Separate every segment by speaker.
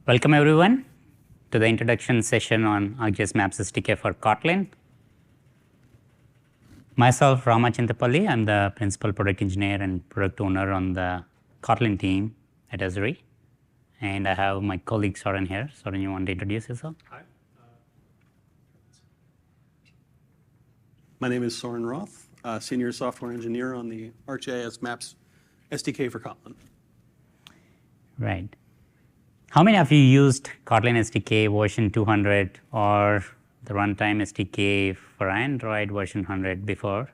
Speaker 1: Welcome everyone to the introduction session on ArcGIS Maps SDK for Kotlin. Myself, Rama Chintapalli, I'm the Principal Product Engineer and Product Owner on the Kotlin team at Esri. And I have my colleague Soren here. Soren, you want to introduce yourself?
Speaker 2: Hi. My name is Soren Roth, Senior Software Engineer on the ArcGIS Maps SDK for Kotlin.
Speaker 1: Right. How many of you used Kotlin SDK version 200 or the runtime SDK for Android version 100 before?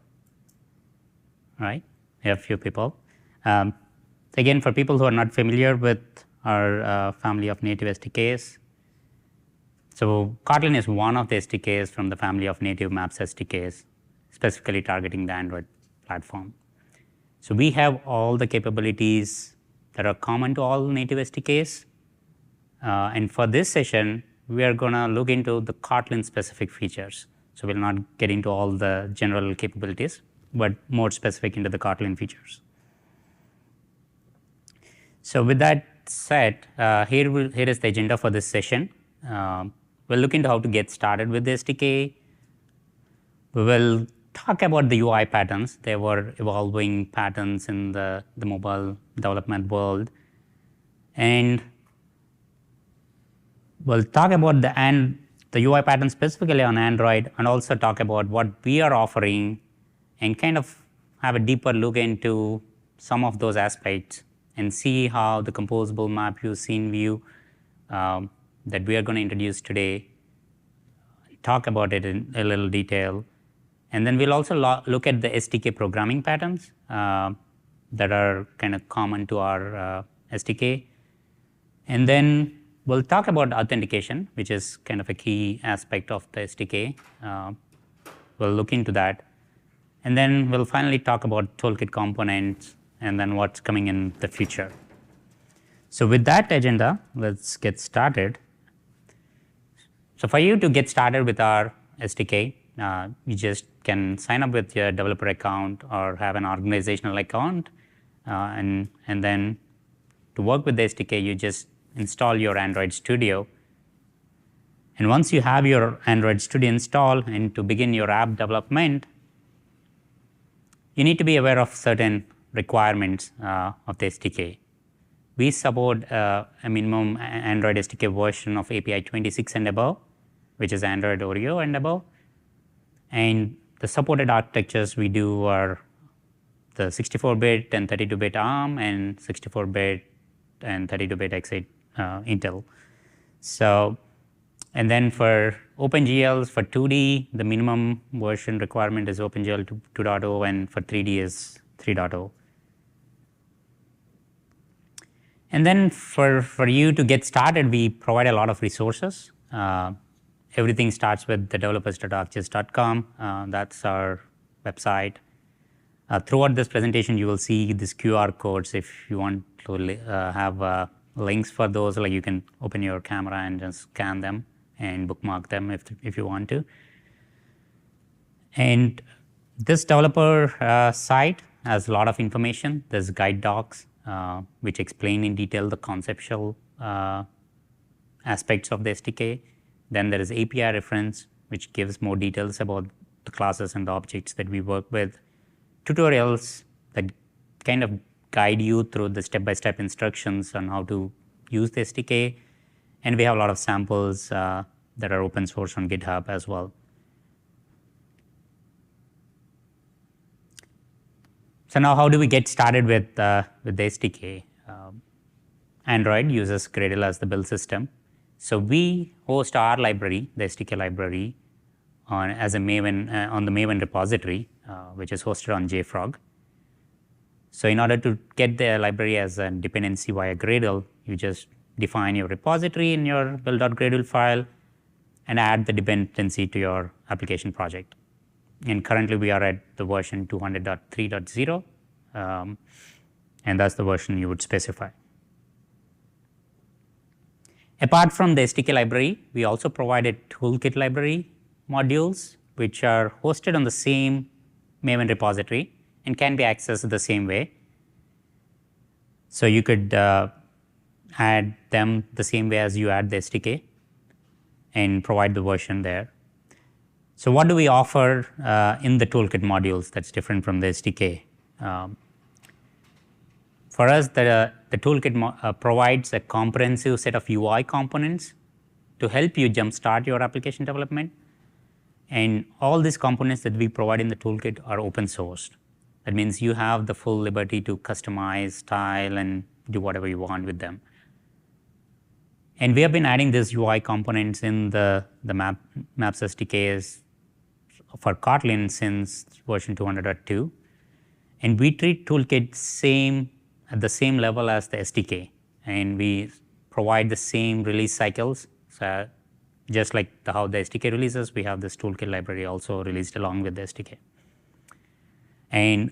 Speaker 1: Right? We have a few people. Again, for people who are not familiar with our family of native SDKs, so Kotlin is one of the SDKs from the family of native Maps SDKs, specifically targeting the Android platform. So we have all the capabilities that are common to all native SDKs. And for this session, we are going to look into the Kotlin specific features. So we'll not get into all the general capabilities, but more specific into the Kotlin features. So with that said, here is the agenda for this session. We'll look into how to get started with the SDK. We will talk about the UI patterns. There were evolving patterns in the mobile development world. And we'll talk about the UI pattern specifically on Android, and also talk about what we are offering and kind of have a deeper look into some of those aspects and see how the Composable, MapView, SceneView that we are going to introduce today, talk about it in a little detail. And then we'll also look at the SDK programming patterns that are kind of common to our SDK. And then we'll talk about authentication, which is kind of a key aspect of the SDK. We'll look into that. And then we'll finally talk about Toolkit components and then what's coming in the future. So with that agenda, let's get started. So for you to get started with our SDK, you just can sign up with your developer account or have an organizational account. And then to work with the SDK, you just install your Android Studio. And once you have your Android Studio installed and to begin your app development, you need to be aware of certain requirements of the SDK. We support a minimum Android SDK version of API 26 and above, which is Android Oreo and above. And the supported architectures we do are the 64-bit and 32-bit ARM and 64-bit and 32-bit X8 Intel. So, and then for OpenGLs, for 2D, the minimum version requirement is OpenGL 2.0, and for 3D is 3.0. And then for you to get started, we provide a lot of resources. Everything starts with the developers.arcgis.com. That's our website. Throughout this presentation, you will see these QR codes. If you want to have links for those, like you can open your camera and just scan them and bookmark them if you want to. And this developer site has a lot of information. There's guide docs which explain in detail the conceptual aspects of the SDK. Then there is API reference, which gives more details about the classes and the objects that we work with. Tutorials that kind of guide you through the step-by-step instructions on how to use the SDK. And we have a lot of samples that are open source on GitHub as well. So now how do we get started with the SDK? Android uses Gradle as the build system. So we host our library, the SDK library, as a Maven on the Maven repository, which is hosted on JFrog. So in order to get the library as a dependency via Gradle, you just define your repository in your build.gradle file and add the dependency to your application project. And currently we are at the version 200.3.0, and that's the version you would specify. Apart from the SDK library, we also provided Toolkit library modules, which are hosted on the same Maven repository and can be accessed the same way. So you could add them the same way as you add the SDK and provide the version there. So what do we offer in the toolkit modules that's different from the SDK? For us, the toolkit provides a comprehensive set of UI components to help you jumpstart your application development. And all these components that we provide in the toolkit are open sourced. That means you have the full liberty to customize, style, and do whatever you want with them. And we have been adding these UI components in the Maps SDKs for Kotlin since version 200.2. And we treat toolkit at the same level as the SDK. And we provide the same release cycles. So just like how the SDK releases, we have this toolkit library also released along with the SDK. And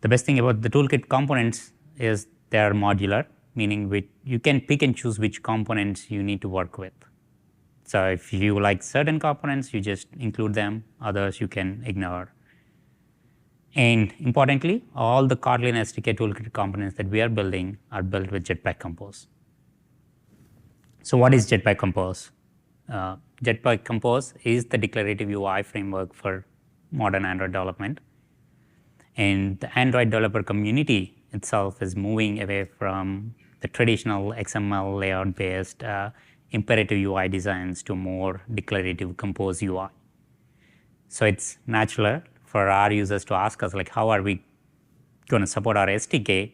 Speaker 1: the best thing about the toolkit components is they are modular, meaning you can pick and choose which components you need to work with. So if you like certain components, you just include them, others you can ignore. And importantly, all the Kotlin SDK toolkit components that we are building are built with Jetpack Compose. So what is Jetpack Compose? Jetpack Compose is the declarative UI framework for modern Android development. And the Android developer community itself is moving away from the traditional XML layout-based imperative UI designs to more declarative Compose UI. So it's natural for our users to ask us, like, how are we going to support our SDK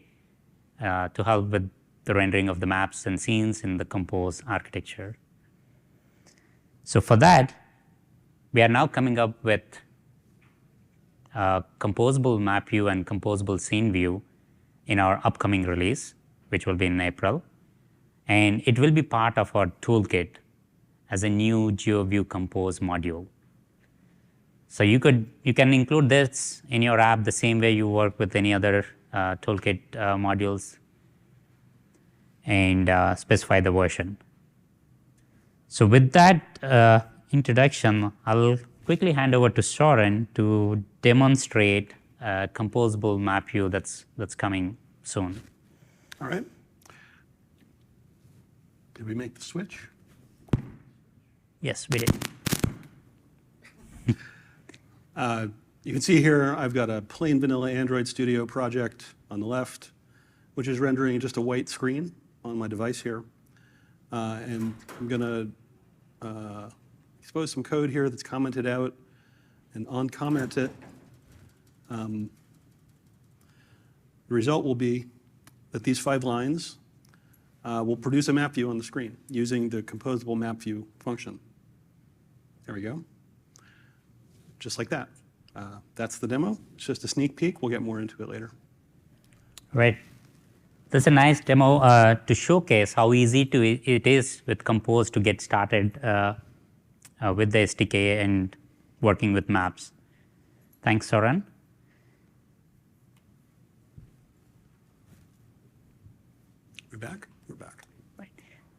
Speaker 1: to help with the rendering of the maps and scenes in the Compose architecture. So for that, we are now coming up with Composable MapView and Composable SceneView in our upcoming release, which will be in April. And it will be part of our toolkit as a new GeoView Compose module. So you can include this in your app the same way you work with any other toolkit modules and specify the version. So with that introduction, I'll quickly hand over to Soren to demonstrate Composable MapView that's coming soon.
Speaker 2: All right. Did we make the switch?
Speaker 1: Yes, we did.
Speaker 2: You can see here I've got a plain vanilla Android Studio project on the left, which is rendering just a white screen on my device here. And I'm going to expose some code here that's commented out and uncomment it. The result will be that these 5 lines will produce a map view on the screen using the composable map view function. There we go. Just like that. That's the demo. It's just a sneak peek. We'll get more into it later.
Speaker 1: Right. That's a nice demo to showcase how easy it is with Compose to get started with the SDK and working with maps. Thanks, Soren.
Speaker 2: We're back? We're back.
Speaker 1: Right.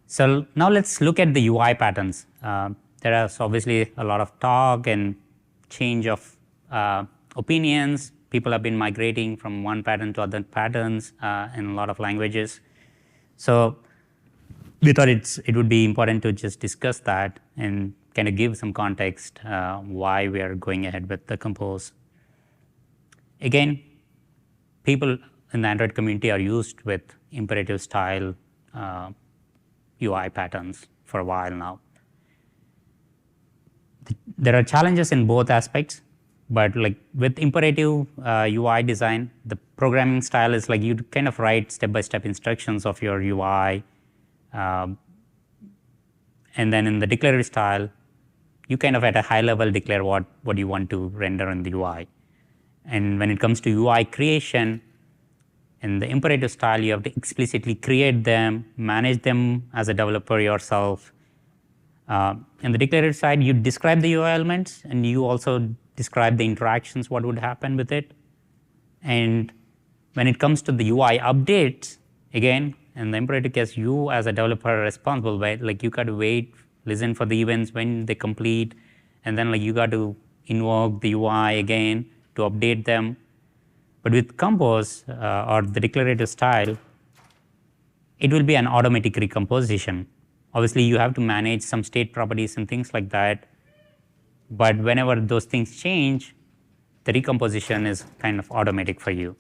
Speaker 1: So now let's look at the UI patterns. There is obviously a lot of talk and change of opinions. People have been migrating from one pattern to other patterns in a lot of languages. So we thought it would be important to just discuss that and kind of give some context why we are going ahead with the Compose. Again, people in the Android community are used with imperative style UI patterns for a while now. There are challenges in both aspects, but like with imperative UI design, the programming style is like you kind of write step-by-step instructions of your UI, and then in the declarative style, you kind of at a high level declare what you want to render in the UI. And when it comes to UI creation, in the imperative style, you have to explicitly create them, manage them as a developer yourself. In the declarative side, you describe the UI elements, and you also describe the interactions, what would happen with it. And when it comes to the UI updates, again, in the imperative case, you as a developer are responsible, right? Like you got to wait, listen for the events when they complete, and then like you got to invoke the UI again to update them. But with Compose or the declarative style, it will be an automatic recomposition. Obviously, you have to manage some state properties and things like that. But whenever those things change, the recomposition is kind of automatic for you.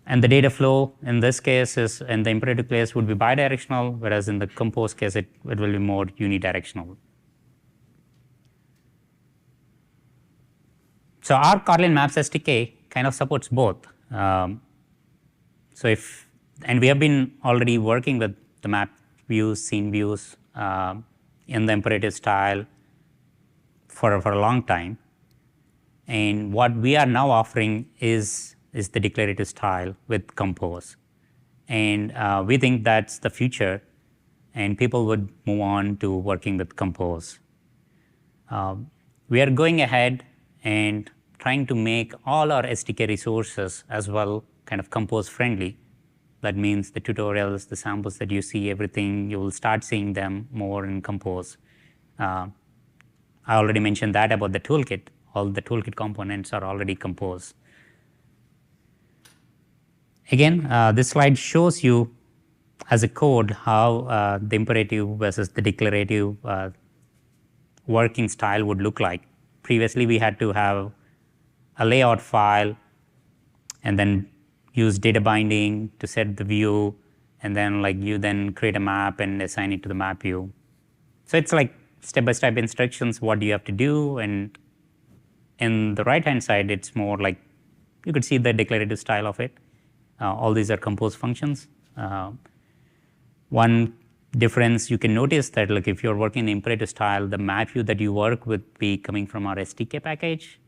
Speaker 1: And the data flow in this case is, in the imperative case, would be bidirectional, whereas in the compose case, it will be more unidirectional. So our Kotlin Maps SDK kind of supports both. And we have been already working with the map views, scene views in the imperative style for a long time. And what we are now offering is the declarative style with Compose. And we think that's the future, and people would move on to working with Compose. We are going ahead and trying to make all our SDK resources as well kind of Compose friendly. That means the tutorials, the samples that you see, everything, you will start seeing them more in Compose. I already mentioned that about the toolkit. All the toolkit components are already Compose. Again, this slide shows you as a code how the imperative versus the declarative working style would look like. Previously, we had to have a layout file and then use data binding to set the view, and then you then create a map and assign it to the map view. So it's like step-by-step instructions, what do you have to do, and in the right-hand side, it's more like you could see the declarative style of it. All these are compose functions. One difference you can notice that if you're working in the imperative style, the map view that you work would be coming from our SDK package.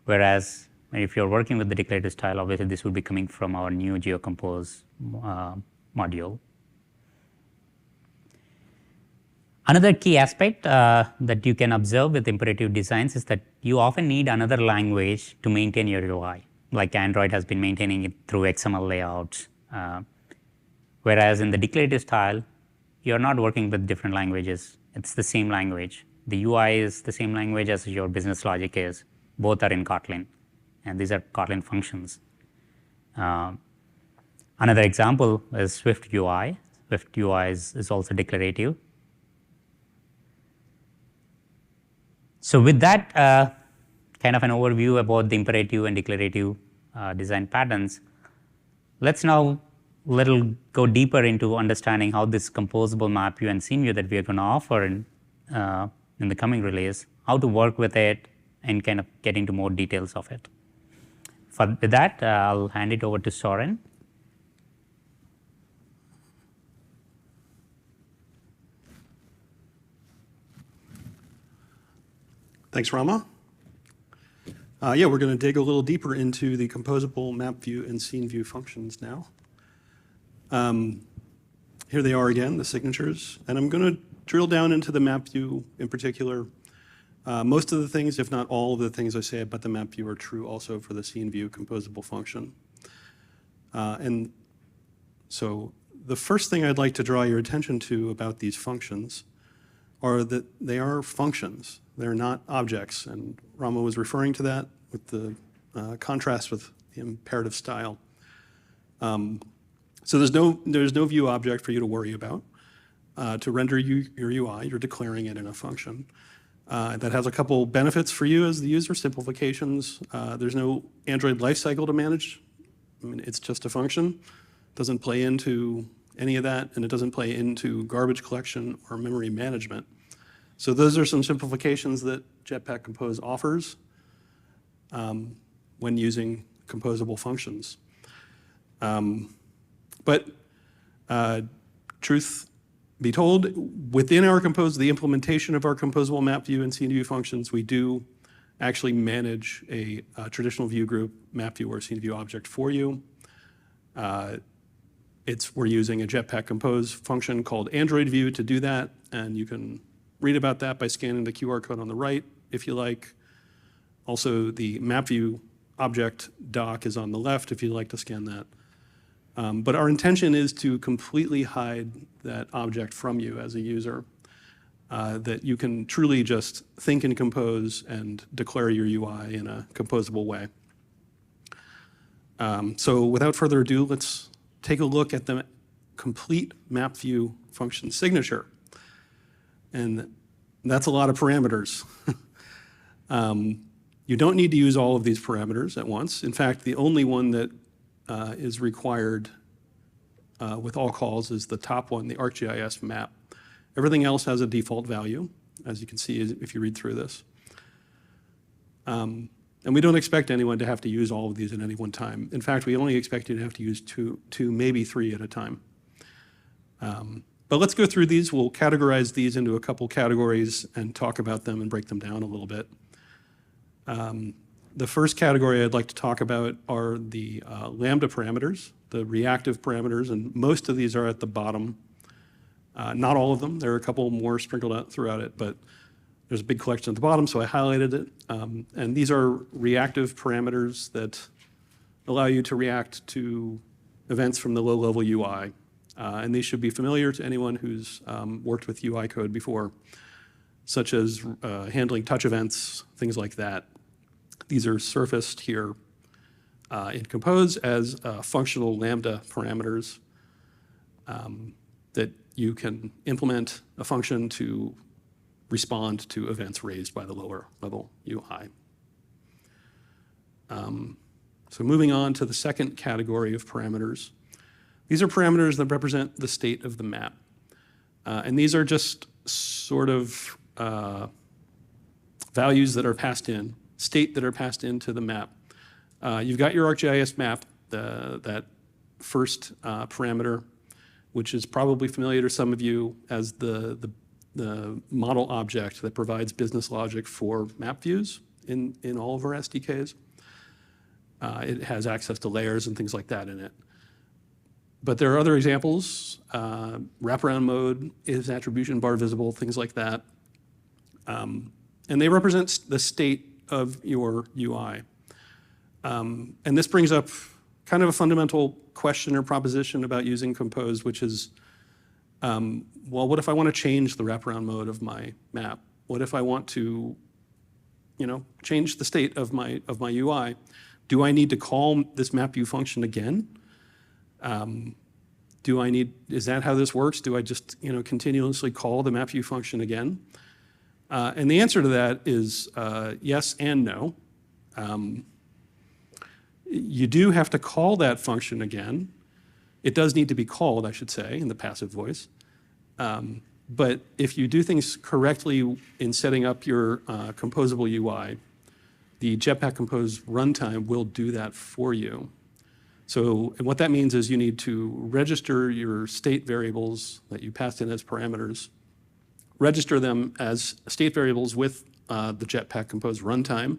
Speaker 1: Whereas if you're working with the declarative style, obviously this would be coming from our new GeoCompose module. Another key aspect that you can observe with imperative designs is that you often need another language to maintain your UI. Like Android has been maintaining it through XML layouts. Whereas in the declarative style, you're not working with different languages. It's the same language. The UI is the same language as your business logic is. Both are in Kotlin, and these are Kotlin functions. Another example is Swift UI. Swift UI is also declarative. So with that kind of an overview about the imperative and declarative design patterns, let's now go deeper into understanding how this composable map view and scene view that we are going to offer in the coming release, how to work with it, and kind of get into more details of it. With that, I'll hand it over to Soren.
Speaker 2: Thanks, Rama. Yeah, we're going to dig a little deeper into the composable map view and scene view functions now. Here they are again, the signatures. And I'm going to drill down into the map view in particular. Most of the things, if not all of the things I say about the map view, are true also for the scene view composable function. And so the first thing I'd like to draw your attention to about these functions are that they are functions. They're not objects. And Rama was referring to that with the contrast with the imperative style. So there's no view object for you to worry about. To render your UI, you're declaring it in a function. That has a couple benefits for you as the user, simplifications. There's no Android lifecycle to manage. I mean, it's just a function. It doesn't play into any of that, and it doesn't play into garbage collection or memory management. So those are some simplifications that Jetpack Compose offers when using composable functions. But truth be told, within our the implementation of our composable map view and scene view functions, we do actually manage a traditional view group, map view or scene view object for you. We're using a Jetpack Compose function called Android view to do that, and you can read about that by scanning the QR code on the right if you like. Also, the map view object doc is on the left if you'd like to scan that. But our intention is to completely hide that object from you as a user, that you can truly just think and compose and declare your UI in a composable way. So without further ado, let's take a look at the complete MapView function signature. And that's a lot of parameters. You don't need to use all of these parameters at once. In fact, the only one that is required with all calls is the top one, the ArcGIS map. Everything else has a default value, as you can see if you read through this. And we don't expect anyone to have to use all of these at any one time. In fact, we only expect you to have to use two, maybe three at a time. But let's go through these. We'll categorize these into a couple categories and talk about them and break them down a little bit. The first category I'd like to talk about are the Lambda parameters, the reactive parameters, and most of these are at the bottom. Not all of them. There are a couple more sprinkled out throughout it, but there's a big collection at the bottom, so I highlighted it. And these are reactive parameters that allow you to react to events from the low-level UI. And these should be familiar to anyone who's worked with UI code before, such as handling touch events, things like that. These are surfaced here in Compose as functional Lambda parameters that you can implement a function to respond to events raised by the lower level UI. So moving on to the second category of parameters. These are parameters that represent the state of the map. And these are just sort of values that are passed in, state that are passed into the map. You've got your ArcGIS map, that first parameter, which is probably familiar to some of you as the model object that provides business logic for map views in all of our SDKs. It has access to layers and things like that in it. But there are other examples. Wraparound mode is attribution bar visible, things like that. And they represent the state of your UI. And this brings up kind of a fundamental question or proposition about using Compose, which is, well, what if I want to change the wraparound mode of my map? What if I want to, change the state of my UI? Do I need to call this MapView function again? Is that how this works? Do I just, continuously call the MapView function again? And the answer to that is yes and no. You do have to call that function again. It does need to be called, I should say, in the passive voice. But if you do things correctly in setting up your composable UI, the Jetpack Compose runtime will do that for you. So and what that means is you need to register your state variables that you passed in as parameters, register them as state variables with the Jetpack Compose runtime,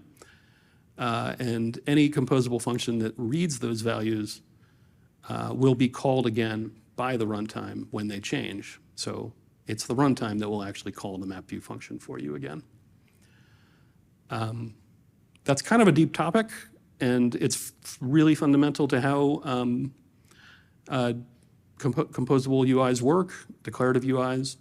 Speaker 2: and any composable function that reads those values will be called again by the runtime when they change. So it's the runtime that will actually call the MapView function for you again. That's kind of a deep topic, and it's really fundamental to how composable UIs work, declarative UIs.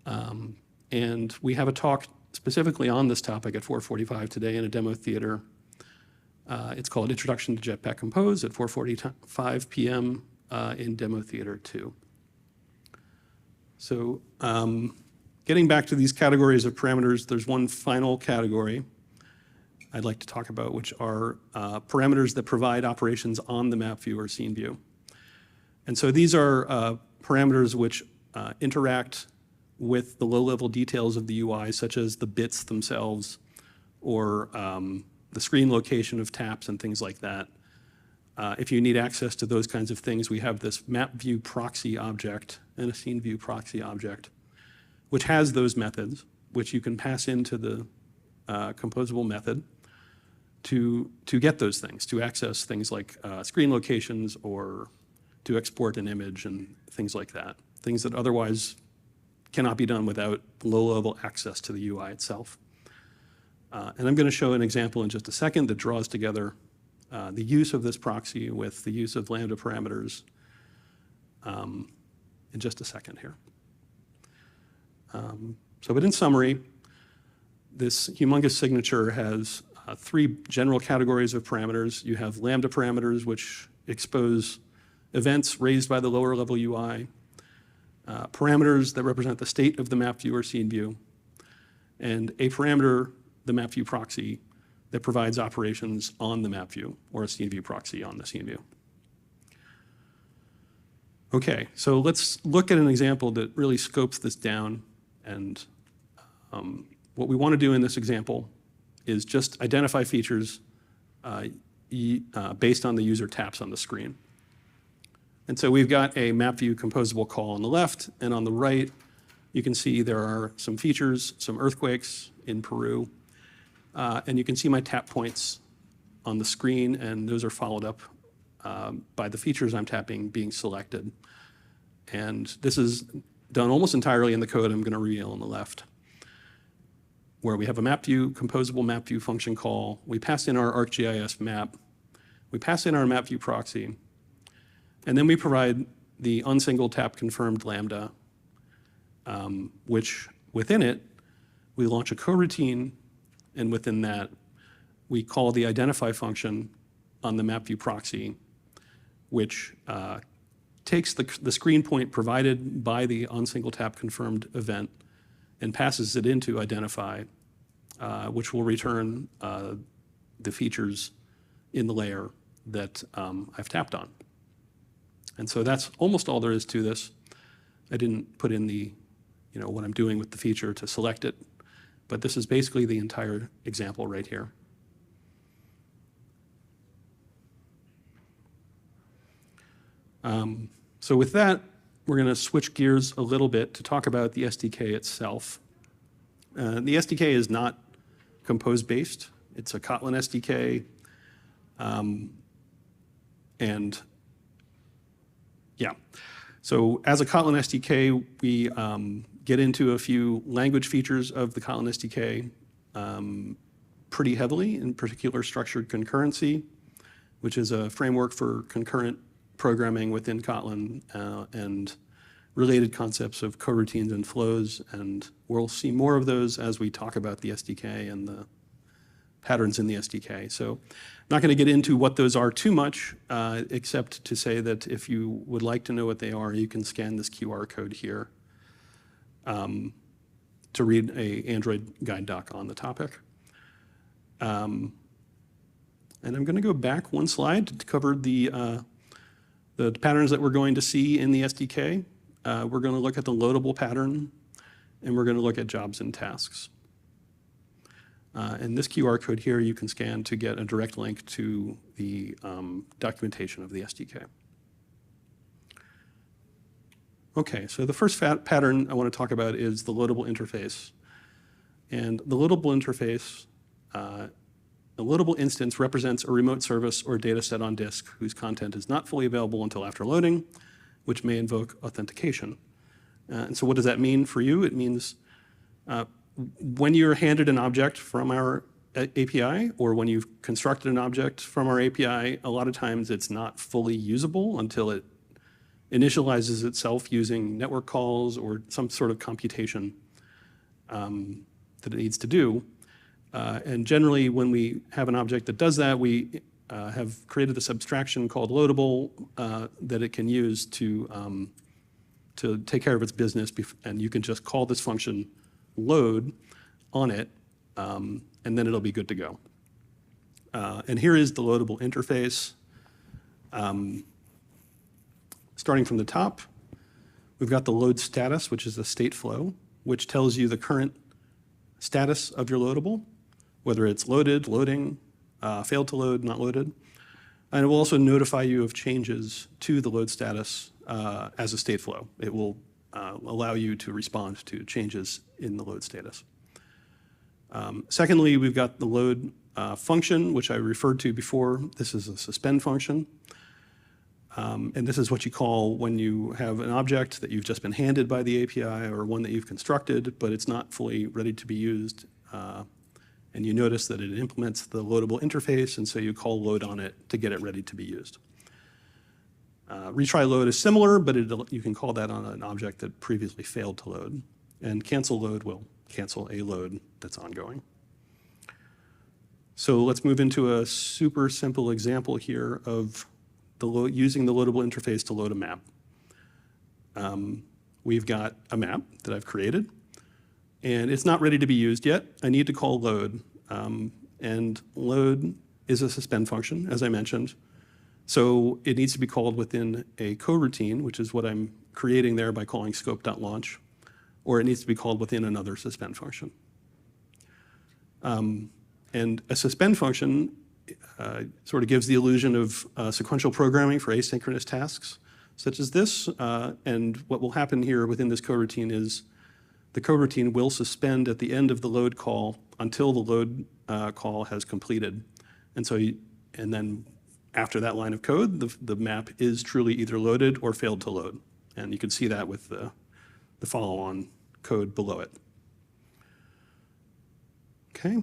Speaker 2: And we have a talk specifically on this topic at 4:45 today in a demo theater. It's called Introduction to Jetpack Compose at 4:45 p.m. In demo theater 2. So getting back to these categories of parameters, there's one final category I'd like to talk about, which are parameters that provide operations on the MapView or SceneView. And so these are parameters which interact with the low-level details of the UI, such as the bits themselves or the screen location of taps and things like that. If you need access to those kinds of things, we have this MapView proxy object and a SceneView proxy object, which has those methods, which you can pass into the composable method to get those things, to access things like screen locations or to export an image and things like that, things that otherwise cannot be done without low-level access to the UI itself. And I'm going to show an example in just a second that draws together the use of this proxy with the use of Lambda parameters in just a second here. But in summary, this humongous signature has three general categories of parameters. You have Lambda parameters, which expose events raised by the lower level UI, parameters that represent the state of the MapView or SceneView, and a parameter, the MapView proxy, that provides operations on the MapView or a SceneView proxy on the SceneView. Okay, so let's look at an example that really scopes this down. And what we want to do in this example is just identify features based on the user taps on the screen. And so we've got a MapView composable call on the left, and on the right, you can see there are some features, some earthquakes in Peru, and you can see my tap points on the screen, and those are followed up by the features I'm tapping being selected. And this is done almost entirely in the code I'm going to reveal on the left, where we have a MapView, composable MapView function call. We pass in our ArcGIS map. We pass in our MapView proxy. And then we provide the unsingle tap confirmed lambda, which within it, we launch a coroutine. And within that, we call the identify function on the MapView proxy, which takes the screen point provided by the unsingle tap confirmed event and passes it into identify, which will return the features in the layer that I've tapped on. And so that's almost all there is to this. I didn't put in the, what I'm doing with the feature to select it, but this is basically the entire example right here. So with that, we're going to switch gears a little bit to talk about the SDK itself. The SDK is not Compose-based. It's a Kotlin SDK. And yeah, so as a Kotlin SDK, we get into a few language features of the Kotlin SDK pretty heavily, in particular structured concurrency, which is a framework for concurrent programming within Kotlin and related concepts of coroutines and flows. And we'll see more of those as we talk about the SDK and the patterns in the SDK. So I'm not going to get into what those are too much, except to say that if you would like to know what they are, you can scan this QR code here to read an Android guide doc on the topic. And I'm going to go back one slide to cover the patterns that we're going to see in the SDK. We're going to look at the loadable pattern, and we're going to look at jobs and tasks. And this QR code here you can scan to get a direct link to the documentation of the SDK. Okay, so the first pattern I want to talk about is the loadable interface. And the loadable interface, a loadable instance represents a remote service or data set on disk whose content is not fully available until after loading, which may invoke authentication. And so what does that mean for you? It means when you're handed an object from our API, or when you've constructed an object from our API, a lot of times it's not fully usable until it initializes itself using network calls or some sort of computation that it needs to do. And generally, when we have an object that does that, we have created this abstraction called Loadable that it can use to take care of its business. And you can just call this function load on it, and then it'll be good to go. And here is the loadable interface. Starting from the top, we've got the load status, which is the state flow, which tells you the current status of your loadable, whether it's loaded, loading, failed to load, not loaded. And it will also notify you of changes to the load status as a state flow. It will allow you to respond to changes in the load status. Secondly, we've got the load function, which I referred to before. This is a suspend function. And this is what you call when you have an object that you've just been handed by the API or one that you've constructed, but it's not fully ready to be used. And you notice that it implements the loadable interface, and so you call load on it to get it ready to be used. Retry load is similar, but you can call that on an object that previously failed to load. And cancel load will cancel a load that's ongoing. So let's move into a super simple example here of using the loadable interface to load a map. We've got a map that I've created, and it's not ready to be used yet. I need to call load, and load is a suspend function, as I mentioned. So it needs to be called within a coroutine, which is what I'm creating there by calling scope.launch, or it needs to be called within another suspend function. And a suspend function sort of gives the illusion of sequential programming for asynchronous tasks, such as this. And what will happen here within this coroutine is the coroutine will suspend at the end of the load call until the load call has completed. And so, and then after that line of code, the map is truly either loaded or failed to load. And you can see that with the follow-on code below it. Okay.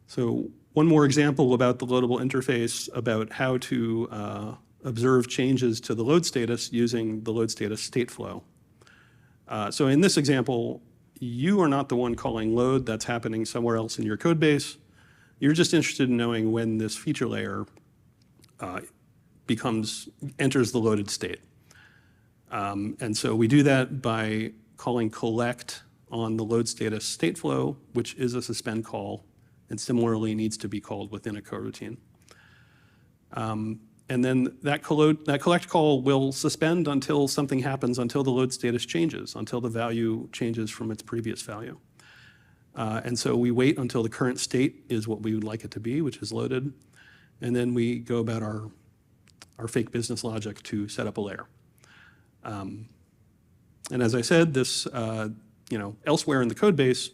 Speaker 2: So one more example about the loadable interface, about how to observe changes to the load status using the load status state flow. So in this example, you are not the one calling load. That's happening somewhere else in your code base. You're just interested in knowing when this feature layer enters the loaded state. And so we do that by calling collect on the load status state flow, which is a suspend call, and similarly needs to be called within a coroutine. And then that collect call will suspend until something happens, until the load status changes, until the value changes from its previous value. And so we wait until the current state is what we would like it to be, which is loaded. And then we go about our fake business logic to set up a layer. And as I said, this, elsewhere in the code base,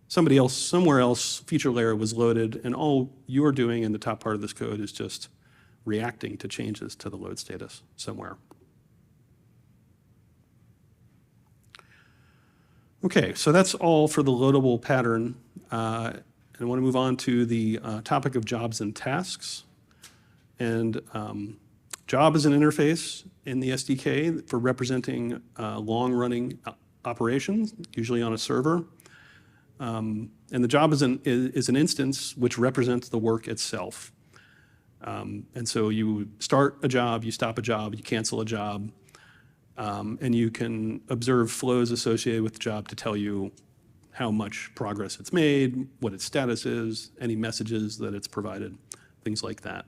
Speaker 2: somewhere else, feature layer was loaded, and all you're doing in the top part of this code is just reacting to changes to the load status somewhere. Okay, so that's all for the loadable pattern. And I want to move on to the topic of jobs and tasks. And job is an interface in the SDK for representing long-running operations, usually on a server. And the job is an instance which represents the work itself. And so you start a job, you stop a job, you cancel a job, and you can observe flows associated with the job to tell you how much progress it's made, what its status is, any messages that it's provided, things like that.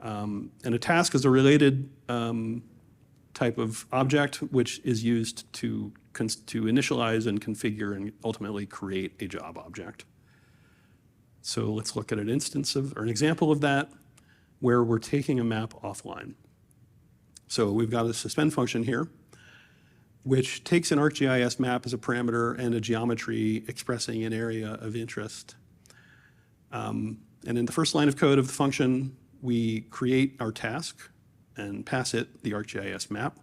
Speaker 2: And a task is a related type of object which is used to initialize and configure and ultimately create a job object. So let's look at an instance of, or an example of that, where we're taking a map offline. So we've got a suspend function here, which takes an ArcGIS map as a parameter and a geometry expressing an area of interest. And in the first line of code of the function, we create our task and pass it the ArcGIS map.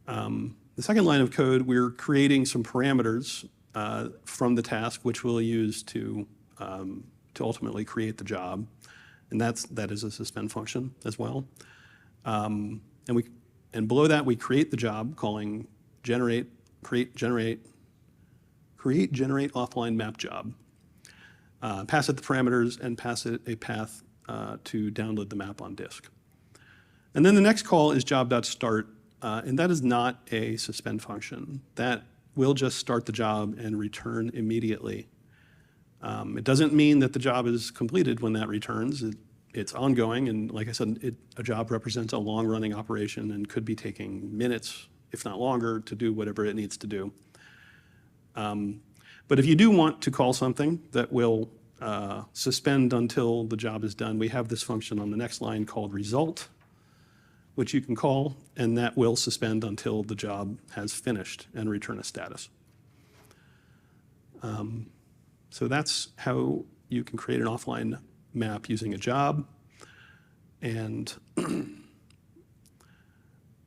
Speaker 2: The second line of code, we're creating some parameters from the task, which we'll use to ultimately create the job. And that is a suspend function as well. And below that, we create the job calling create generate offline map job. Pass it the parameters and pass it a path to download the map on disk. And then the next call is job.start, and that is not a suspend function. That will just start the job and return immediately. It doesn't mean that the job is completed when that returns. It's ongoing, and like I said, a job represents a long-running operation and could be taking minutes, if not longer, to do whatever it needs to do. But if you do want to call something that will suspend until the job is done, we have this function on the next line called result, which you can call, and that will suspend until the job has finished and return a status. So that's how you can create an offline map using a job. And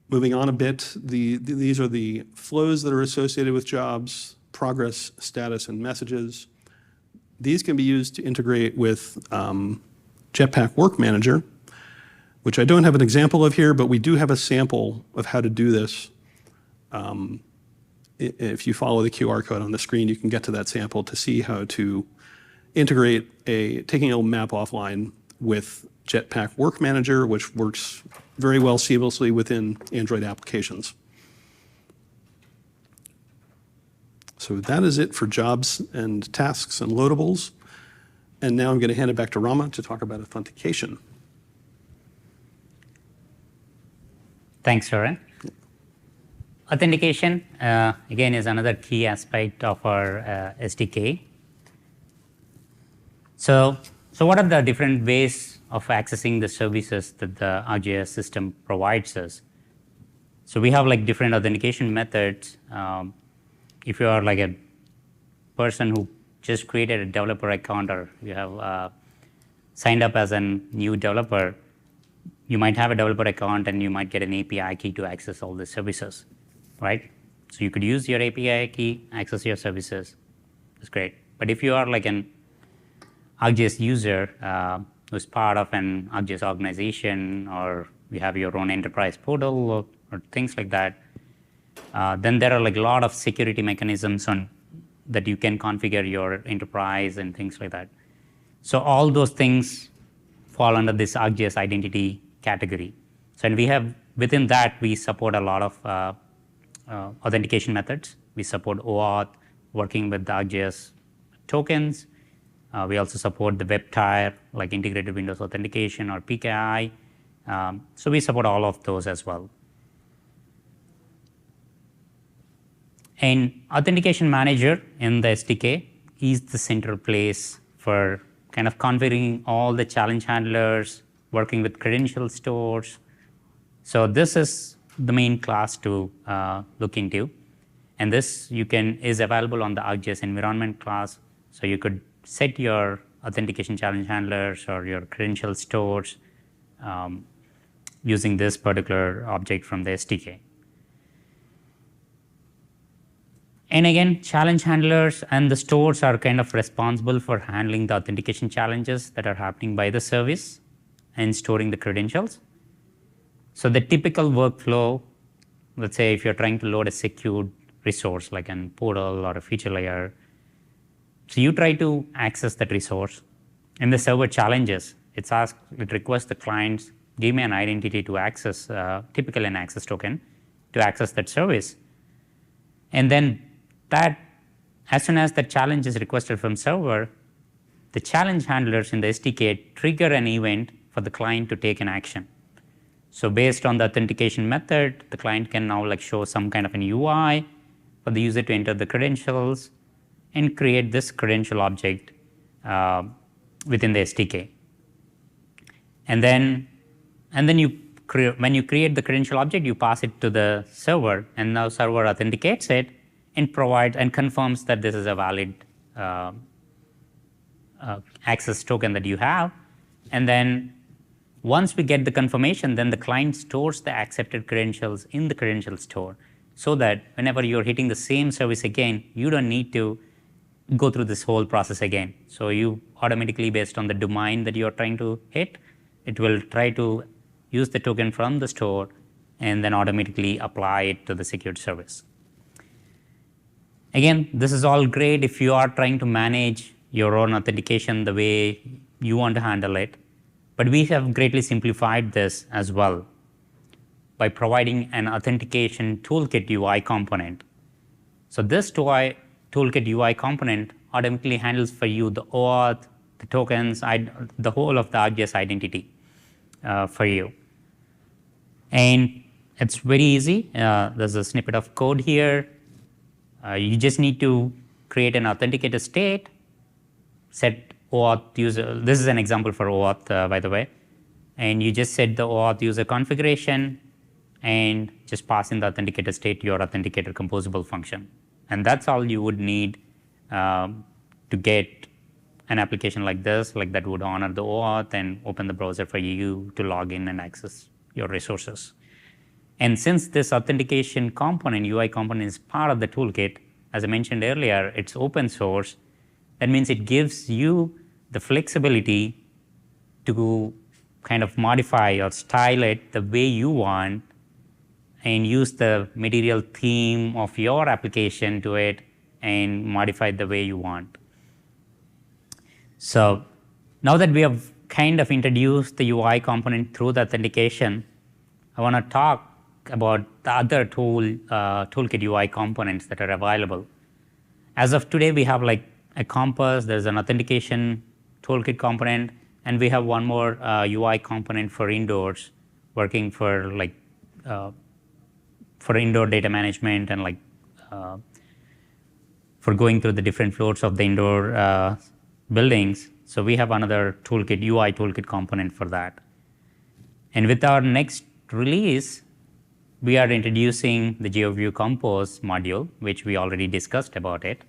Speaker 2: moving on a bit, these are the flows that are associated with jobs: progress, status, and messages. These can be used to integrate with Jetpack Work Manager, which I don't have an example of here, but we do have a sample of how to do this. If you follow the QR code on the screen, you can get to that sample to see how to integrate taking a map offline with Jetpack Work Manager, which works very well seamlessly within Android applications. So that is it for jobs and tasks and loadables. And now I'm going to hand it back to Rama to talk about authentication.
Speaker 1: Thanks, Soren. Authentication, again, is another key aspect of our SDK. So what are the different ways of accessing the services that the ArcGIS system provides us? So we have like different authentication methods. If you are like a person who just created a developer account, or you have signed up as a new developer, you might have a developer account and you might get an API key to access all the services, right? So you could use your API key, access your services. That's great. But if you are like an ArcGIS user who's part of an ArcGIS organization, or you have your own enterprise portal or things like that, then there are like a lot of security mechanisms that you can configure your enterprise and things like that. So all those things fall under this ArcGIS identity category. So and we have, within that, we support a lot of authentication methods. We support OAuth, working with the ArcGIS tokens. We also support the web tier, like integrated Windows authentication or PKI. So we support all of those as well. And Authentication Manager in the SDK is the central place for kind of configuring all the challenge handlers, working with credential stores. So this is the main class to look into. And this is available on the ArcGIS environment class. So you could set your authentication challenge handlers or your credential stores using this particular object from the SDK. And again, challenge handlers and the stores are kind of responsible for handling the authentication challenges that are happening by the service and storing the credentials. So the typical workflow, let's say if you're trying to load a secured resource like a portal or a feature layer, so you try to access that resource. And the server challenges, it requests the clients, give me an identity to access, typically an access token, to access that service. And then as soon as the challenge is requested from server, the challenge handlers in the SDK trigger an event for the client to take an action. So based on the authentication method, the client can now like show some kind of an UI for the user to enter the credentials and create this credential object within the SDK. And then when you create the credential object, you pass it to the server, and now server authenticates it and provides and confirms that this is a valid access token that you have. And then once we get the confirmation, then the client stores the accepted credentials in the credential store, so that whenever you're hitting the same service again, you don't need to go through this whole process again. So you automatically, based on the domain that you're trying to hit, it will try to use the token from the store and then automatically apply it to the secured service. Again, this is all great if you are trying to manage your own authentication the way you want to handle it. But we have greatly simplified this as well by providing an authentication Toolkit UI component. So this Toolkit UI component automatically handles for you the OAuth, the tokens, the whole of the ArcGIS identity for you. And it's very easy. There's a snippet of code here. You just need to create an authenticator state, set OAuth user. This is an example for OAuth, by the way. And you just set the OAuth user configuration and just pass in the authenticator state to your authenticator composable function. And that's all you would need to get an application like this, like that would honor the OAuth and open the browser for you to log in and access your resources. And since this authentication component, UI component, is part of the toolkit, as I mentioned earlier, it's open source. That means it gives you the flexibility to kind of modify or style it the way you want and use the material theme of your application to it and modify it the way you want. So now that we have kind of introduced the UI component through the authentication, I want to talk about the other Toolkit UI components that are available. As of today, we have like a Compass, there's an authentication Toolkit component, and we have one more UI component for indoors, working for like for indoor data management and like for going through the different floors of the indoor buildings. So we have another Toolkit UI Toolkit component for that. And with our next release, we are introducing the GeoView Compose module, which we already discussed about it.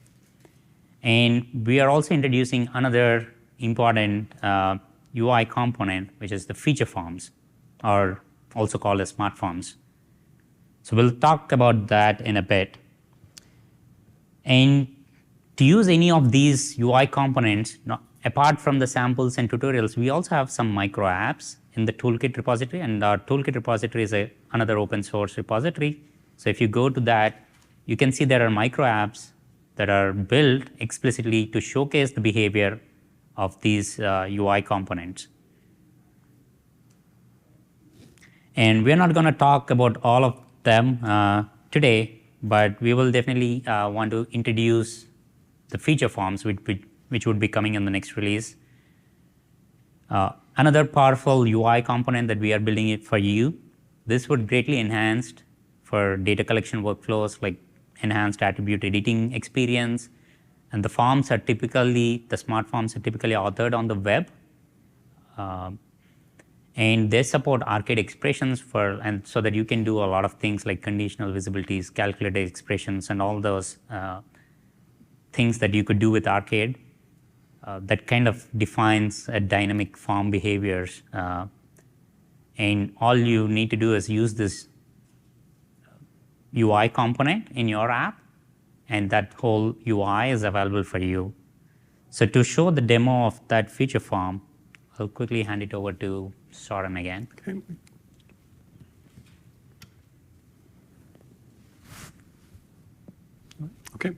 Speaker 1: And we are also introducing another important UI component, which is the FeatureForms, or also called as SmartForms. So we'll talk about that in a bit. And to use any of these UI components, apart from the samples and tutorials, we also have some micro apps in the Toolkit repository, and our Toolkit repository is another open source repository. So if you go to that, you can see there are micro apps that are built explicitly to showcase the behavior of these UI components. And we're not going to talk about all of them today, but we will definitely want to introduce the FeatureForms, which would be coming in the next release. Another powerful UI component that we are building it for you. This would greatly enhance for data collection workflows, like enhanced attribute editing experience. And the forms are typically, the smart forms are typically authored on the web. And they support arcade expressions and so that you can do a lot of things like conditional visibilities, calculated expressions, and all those things that you could do with arcade. That kind of defines a dynamic form behaviors. And all you need to do is use this UI component in your app, and that whole UI is available for you. So to show the demo of that FeatureForm, I'll quickly hand it over to Soren again.
Speaker 2: Okay. Okay.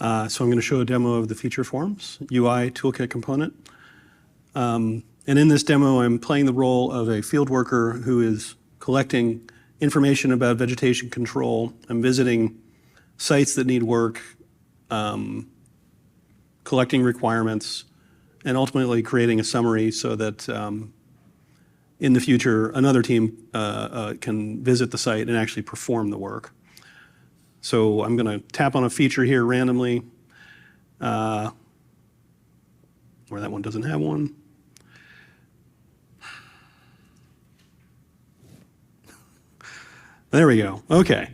Speaker 2: So I'm going to show a demo of the FeatureForms UI Toolkit component. And in this demo, I'm playing the role of a field worker who is collecting information about vegetation control. I'm visiting sites that need work, collecting requirements, and ultimately creating a summary so that in the future, another team can visit the site and actually perform the work. So I'm going to tap on a feature here randomly, where that one doesn't have one. There we go. Okay.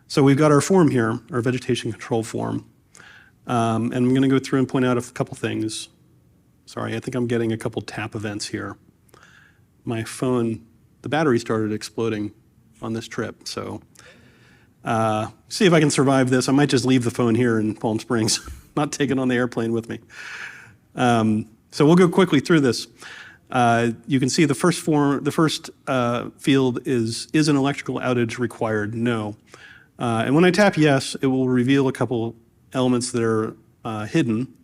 Speaker 2: So we've got our form here, our vegetation control form. And I'm going to go through and point out a couple things. Sorry, I think I'm getting a couple tap events here. My phone, the battery started exploding on this trip. So see if I can survive this. I might just leave the phone here in Palm Springs, not take it on the airplane with me. So we'll go quickly through this. You can see the first field is an electrical outage required? No. And when I tap yes, it will reveal a couple elements that are hidden.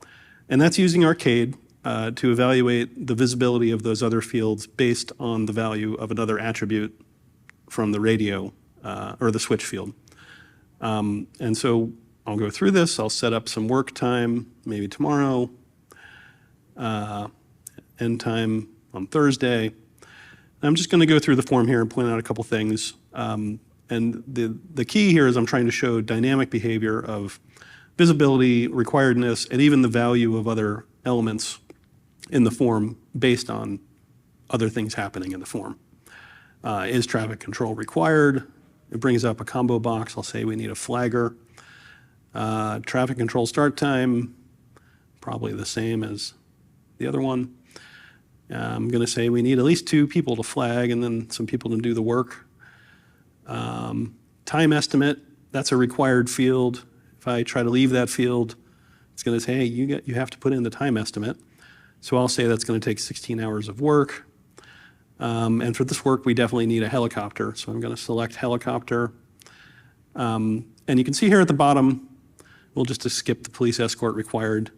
Speaker 2: And that's using Arcade to evaluate the visibility of those other fields based on the value of another attribute from the radio or the switch field. And so I'll go through this. I'll set up some work time, maybe tomorrow, end time on Thursday. I'm just going to go through the form here and point out a couple things. And the key here is I'm trying to show dynamic behavior of visibility, requiredness, and even the value of other elements in the form based on other things happening in the form. Is traffic control required? It brings up a combo box. I'll say we need a flagger. Traffic control start time, probably the same as the other one. I'm going to say we need at least 2 people to flag and then some people to do the work. Time estimate, that's a required field. If I try to leave that field, it's going to say, hey, you have to put in the time estimate. So I'll say that's going to take 16 hours of work. And for this work, we definitely need a helicopter. So I'm going to select helicopter. And you can see here at the bottom, We'll just skip the police escort required.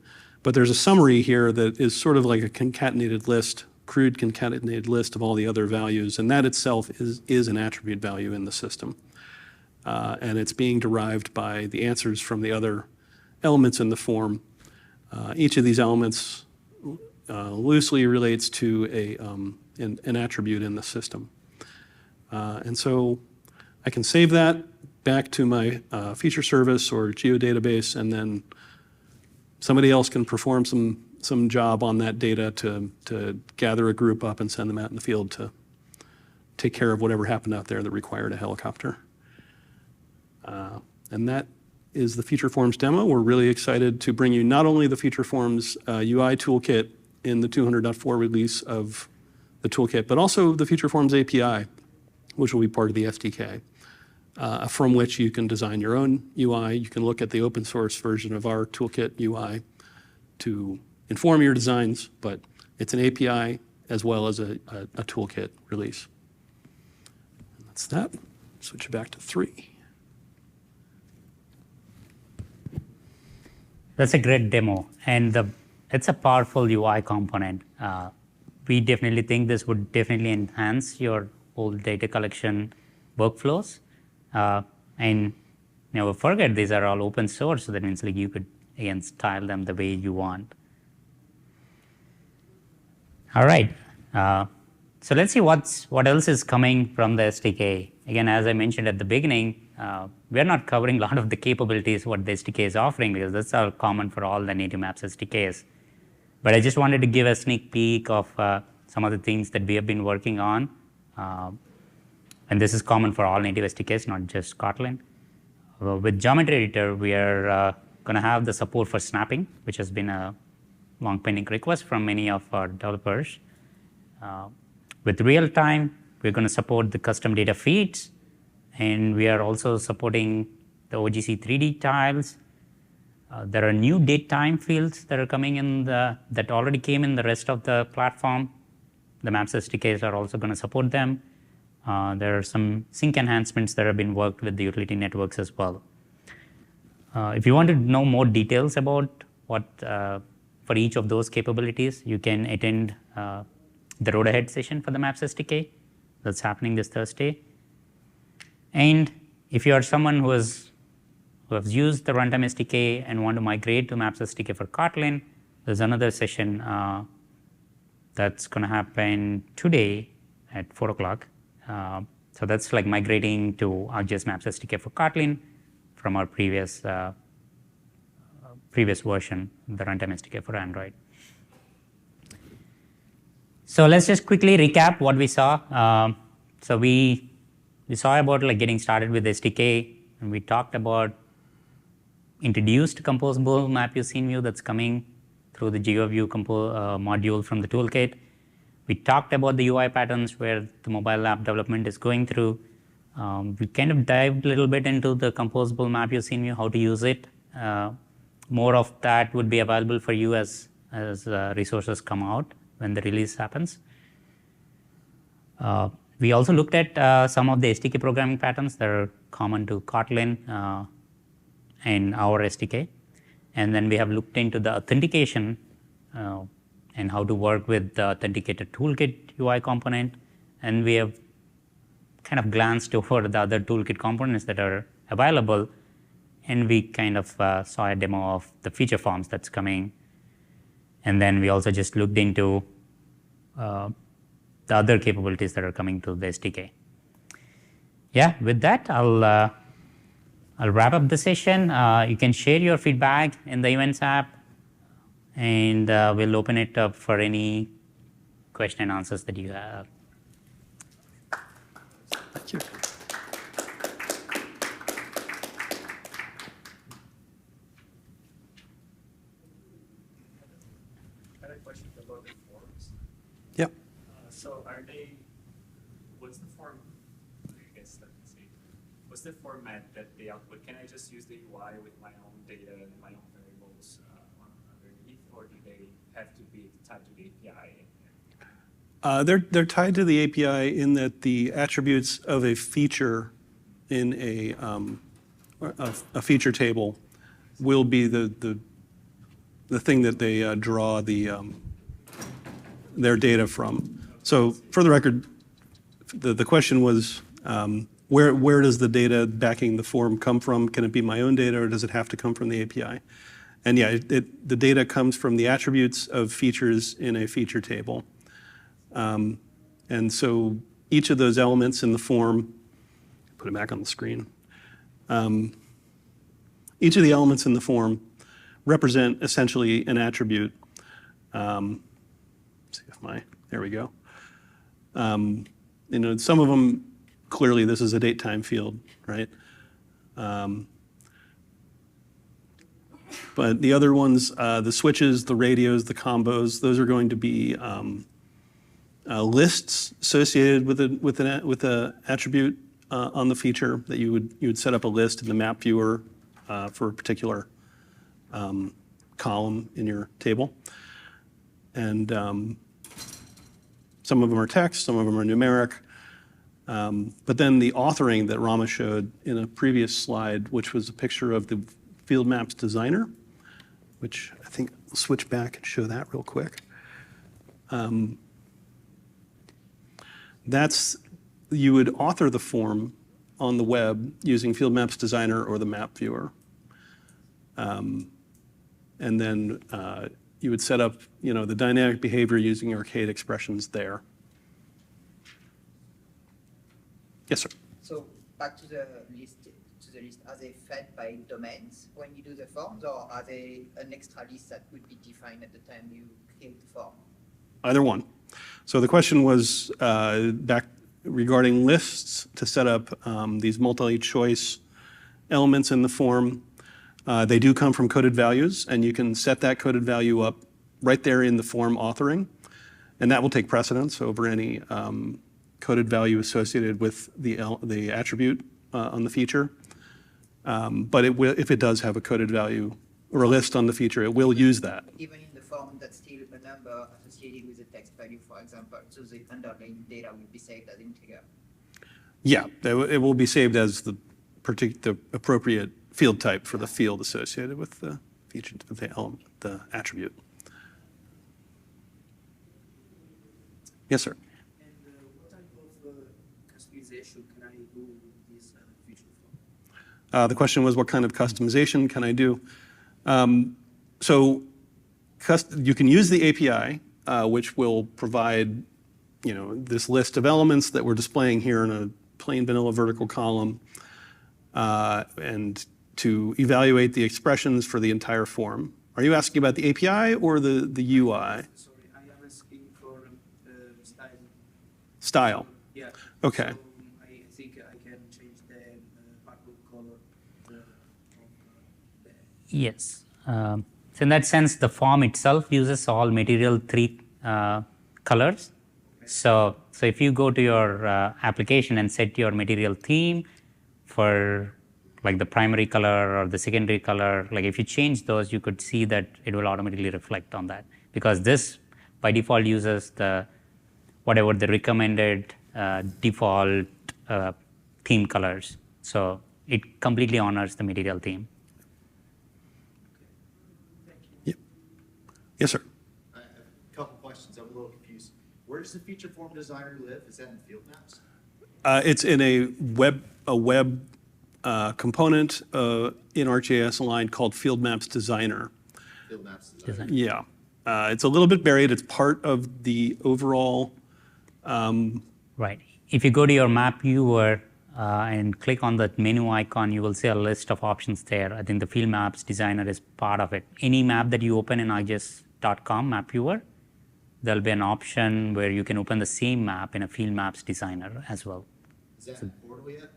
Speaker 2: But there's a summary here that is sort of like a concatenated list, crude concatenated list of all the other values, and that itself is an attribute value in the system. And it's being derived by the answers from the other elements in the form. Each of these elements loosely relates to an attribute in the system. And so I can save that back to my feature service or geodatabase, and then somebody else can perform some job on that data to gather a group up and send them out in the field to take care of whatever happened out there that required a helicopter. And that is the FeatureForms demo. We're really excited to bring you not only the FeatureForms UI toolkit in the 200.4 release of the toolkit, but also the FeatureForms API, which will be part of the SDK, from which you can design your own UI. You can look at the open source version of our toolkit UI to inform your designs, but it's an API as well as a toolkit release. And that's that. Switch it back to 3.
Speaker 1: That's a great demo, and it's a powerful UI component. We definitely think this would definitely enhance your whole data collection workflows. And never forget, these are all open source, so that means like you could again style them the way you want. All right, so let's see what else is coming from the SDK. Again, as I mentioned at the beginning, we're not covering a lot of the capabilities what the SDK is offering, because that's all common for all the native maps SDKs. But I just wanted to give a sneak peek of some of the things that we have been working on. And this is common for all native SDKs, not just Kotlin. With Geometry Editor, we are going to have the support for snapping, which has been a long pending request from many of our developers. With real time, we're going to support the custom data feeds, and we are also supporting the OGC 3D tiles. There are new date time fields that are coming in that already came in the rest of the platform. The Maps SDKs are also going to support them. There are some sync enhancements that have been worked with the utility networks as well. If you want to know more details about what for each of those capabilities, you can attend the Road Ahead session for the Maps SDK. That's happening this Thursday. And if you are someone who has used the Runtime SDK and want to migrate to Maps SDK for Kotlin, there's another session that's going to happen today at 4 o'clock. So that's like migrating to ArcGIS Maps SDK for Kotlin from our previous version, the Runtime SDK for Android. So let's just quickly recap what we saw. So we saw about like getting started with SDK, and we talked about introduced composable MapView SceneView that's coming through the GeoView module from the toolkit. We talked about the UI patterns where the mobile app development is going through. We kind of dived a little bit into the composable MapView SceneView, how to use it. More of that would be available for you as resources come out when the release happens. We also looked at some of the SDK programming patterns that are common to Kotlin and our SDK. And then we have looked into the authentication and how to work with the Authenticator Toolkit UI component. And we have kind of glanced over the other toolkit components that are available. And we kind of saw a demo of the FeatureForms that's coming. And then we also just looked into the other capabilities that are coming to the SDK. Yeah, with that, I'll wrap up the session. You can share your feedback in the Events app, and we'll open it up for any question and answers that you have.
Speaker 2: Thank you.
Speaker 3: I had a question about the forms.
Speaker 2: Yep.
Speaker 3: So are they, what's the form, I guess, let me see. What's the format that they output? Can I just use the UI with my own data and my own variables underneath, or do they have to be tied to the API?
Speaker 2: They're tied to the API in that the attributes of a feature in a feature table will be the thing that they draw their data from. So for the record, the question was, where does the data backing the form come from? Can it be my own data, or does it have to come from the API? And yeah, the data comes from the attributes of features in a feature table. And so each of those elements in the form, put it back on the screen. Each of the elements in the form represent essentially an attribute. See if there we go. Some of them, clearly this is a date time field, right? But the other ones, the switches, the radios, the combos, those are going to be lists associated with an attribute on the feature that you would set up a list in the map viewer for a particular column in your table. And some of them are text, some of them are numeric. But then the authoring that Rama showed in a previous slide, which was a picture of the Field Maps Designer, which I think I'll switch back and show that real quick. You would author the form on the web using Field Maps Designer or the Map Viewer. And then you would set up the dynamic behavior using arcade expressions there. Yes, sir.
Speaker 4: So back to the list, are they fed by domains when you do the forms, or are they an extra list that would be defined at the time you create the form?
Speaker 2: Either one. So the question was back regarding lists to set up these multi-choice elements in the form. They do come from coded values, and you can set that coded value up right there in the form authoring, and that will take precedence over any coded value associated with the attribute on the feature. But if it does have a coded value or a list on the feature, it will use that.
Speaker 4: Even in the form, that's still a number associated with the text value, for example, so the underlying data will be saved as integer.
Speaker 2: Yeah, it will be saved as the appropriate field type for the field associated with the feature, with the element, the attribute. Yes, sir.
Speaker 5: And what type of customization can I do with this feature form?
Speaker 2: The question was, what kind of customization can I do? So you can use the API, which will provide this list of elements that we're displaying here in a plain vanilla vertical column, and to evaluate the expressions for the entire form. Are you asking about the API or the UI?
Speaker 5: Sorry, I am asking for style.
Speaker 2: Style.
Speaker 5: Yeah.
Speaker 2: Okay.
Speaker 5: So I think I can change the background color.
Speaker 1: Yes. So in that sense, the form itself uses all material 3 colors. So if you go to your application and set your material theme for like the primary color or the secondary color, like if you change those, you could see that it will automatically reflect on that, because this by default uses whatever the recommended default theme colors. So it completely honors the material theme.
Speaker 2: Yep. Yes, sir.
Speaker 6: I have a couple questions. I'm a little confused. Where does the FeatureForm designer live? Is that in Field Maps?
Speaker 2: It's in a web component in ArcGIS line called Field Maps Designer.
Speaker 6: Field Maps designer.
Speaker 2: Yeah. It's a little bit buried. It's part of the overall.
Speaker 1: Right. If you go to your map viewer and click on the menu icon, you will see a list of options there. I think the Field Maps Designer is part of it. Any map that you open in ArcGIS.com map viewer, there'll be an option where you can open the same map in a Field Maps Designer as well.
Speaker 6: Is that in Portal yet?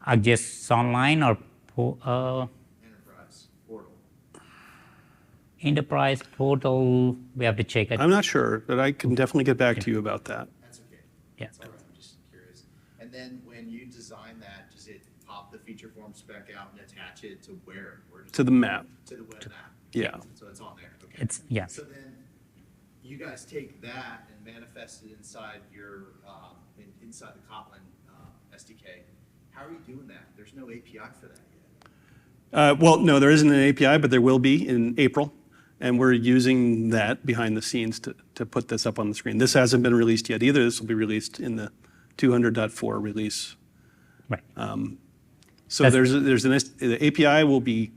Speaker 1: ArcGIS Online or
Speaker 6: Enterprise Portal.
Speaker 1: Enterprise Portal, we have to check it.
Speaker 2: I'm not sure, but I can definitely get back to you about that.
Speaker 6: That's okay.
Speaker 1: Yeah.
Speaker 6: That's all right. I'm just curious. And then when you design that, does it pop the FeatureForm spec out and attach it to where? Where does
Speaker 2: To the map.
Speaker 6: To the web map.
Speaker 2: Yeah.
Speaker 6: So it's on there. Okay.
Speaker 1: It's, yeah.
Speaker 6: So then you guys take that and manifest it inside your inside the Kotlin SDK. How are you doing that? There's no API for that yet.
Speaker 2: Well, no, there isn't an API, but there will be in April. And we're using that behind the scenes to put this up on the screen. This hasn't been released yet either. This will be released in the 200.4 release.
Speaker 1: Right.
Speaker 2: So the API will be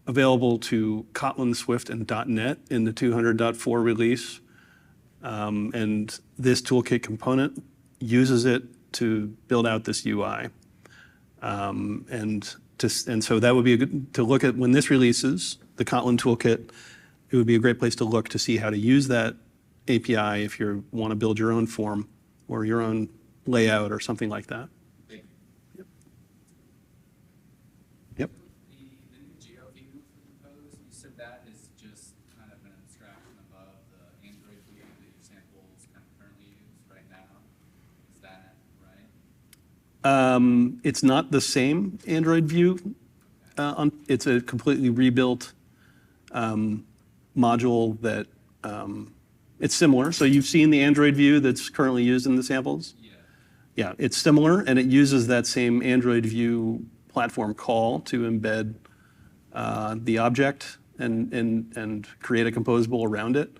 Speaker 2: available to Kotlin, Swift, and .NET in the 200.4 release. And this toolkit component uses it to build out this UI. And so that would be good to look at when this releases, the Kotlin toolkit. It would be a great place to look to see how to use that API if you want to build your own form or your own layout or something like that.
Speaker 6: Thank you.
Speaker 2: Yep.
Speaker 7: The new GeoView for Compose, you said that is just kind of an abstraction above the Android view that your samples kind of currently use right now. Is that right?
Speaker 2: It's not the same Android view. It's a completely rebuilt module that it's similar. So you've seen the Android view that's currently used in the samples?
Speaker 7: Yeah.
Speaker 2: Yeah, it's similar, and it uses that same Android view platform call to embed the object and create a composable around it.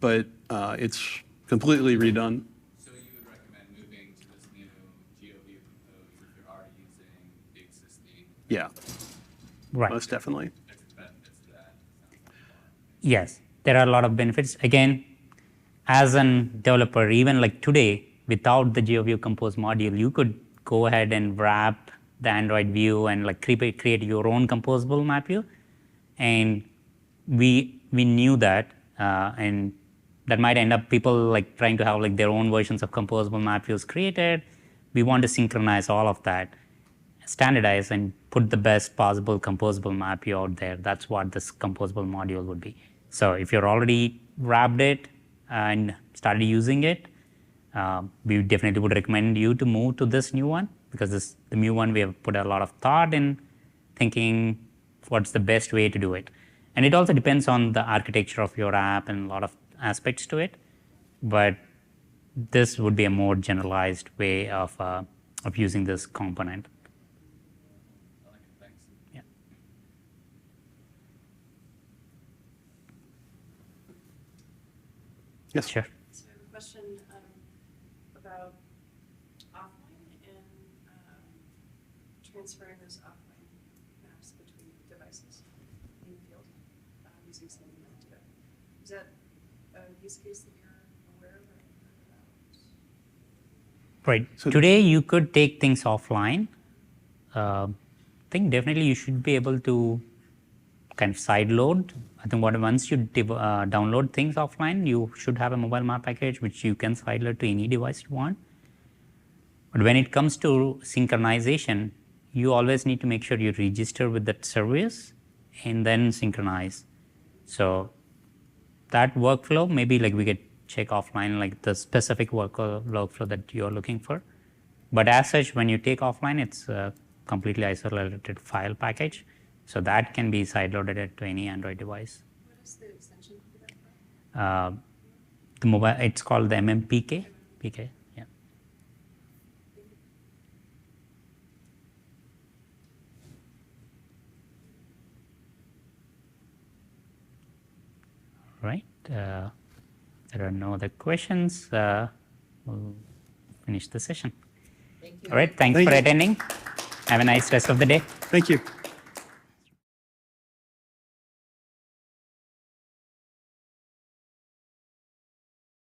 Speaker 2: But it's completely redone.
Speaker 7: So you would recommend moving to this new GeoView Compose if you're already using the existing?
Speaker 2: Yeah,
Speaker 1: Right.
Speaker 2: most definitely.
Speaker 7: There's benefits to that.
Speaker 1: Yes, there are a lot of benefits. Again, as a developer, even like today, without the GeoView Compose module, you could go ahead and wrap the Android view and like create your own composable map view. And we knew that, and that might end up people like trying to have like their own versions of composable map views created. We want to synchronize all of that, standardize, and put the best possible composable map view out there. That's what this composable module would be. So if you're already wrapped it and started using it, we definitely would recommend you to move to this new one, because the new one, we have put a lot of thought in thinking what's the best way to do it. And it also depends on the architecture of your app and a lot of aspects to it. But this would be a more generalized way of using this component.
Speaker 7: I like it, thanks.
Speaker 1: Yeah.
Speaker 2: Yes.
Speaker 1: Sure.
Speaker 8: So I have a question about offline and transferring those offline maps between devices in the field using SceneView data. Is that a use case that you're aware of or heard about?
Speaker 1: Right.
Speaker 2: So-
Speaker 1: Today, you could take things offline. I think definitely you should be able to kind of sideload. I think once you download things offline, you should have a mobile map package which you can sideload to any device you want. But when it comes to synchronization, you always need to make sure you register with that service and then synchronize. So that workflow, maybe like we could check offline, like the specific workflow that you're looking for. But as such, when you take offline, it's a completely isolated file package. So that can be sideloaded to any Android device.
Speaker 8: What is the extension for that?
Speaker 1: The mobile, it's called the MMPK. PK, yeah. Right. There are no other questions. We'll finish the session.
Speaker 4: Thank you.
Speaker 1: All right. Thanks
Speaker 2: Thank
Speaker 1: for
Speaker 2: you.
Speaker 1: attending. Have a nice rest of the day.
Speaker 2: Thank you.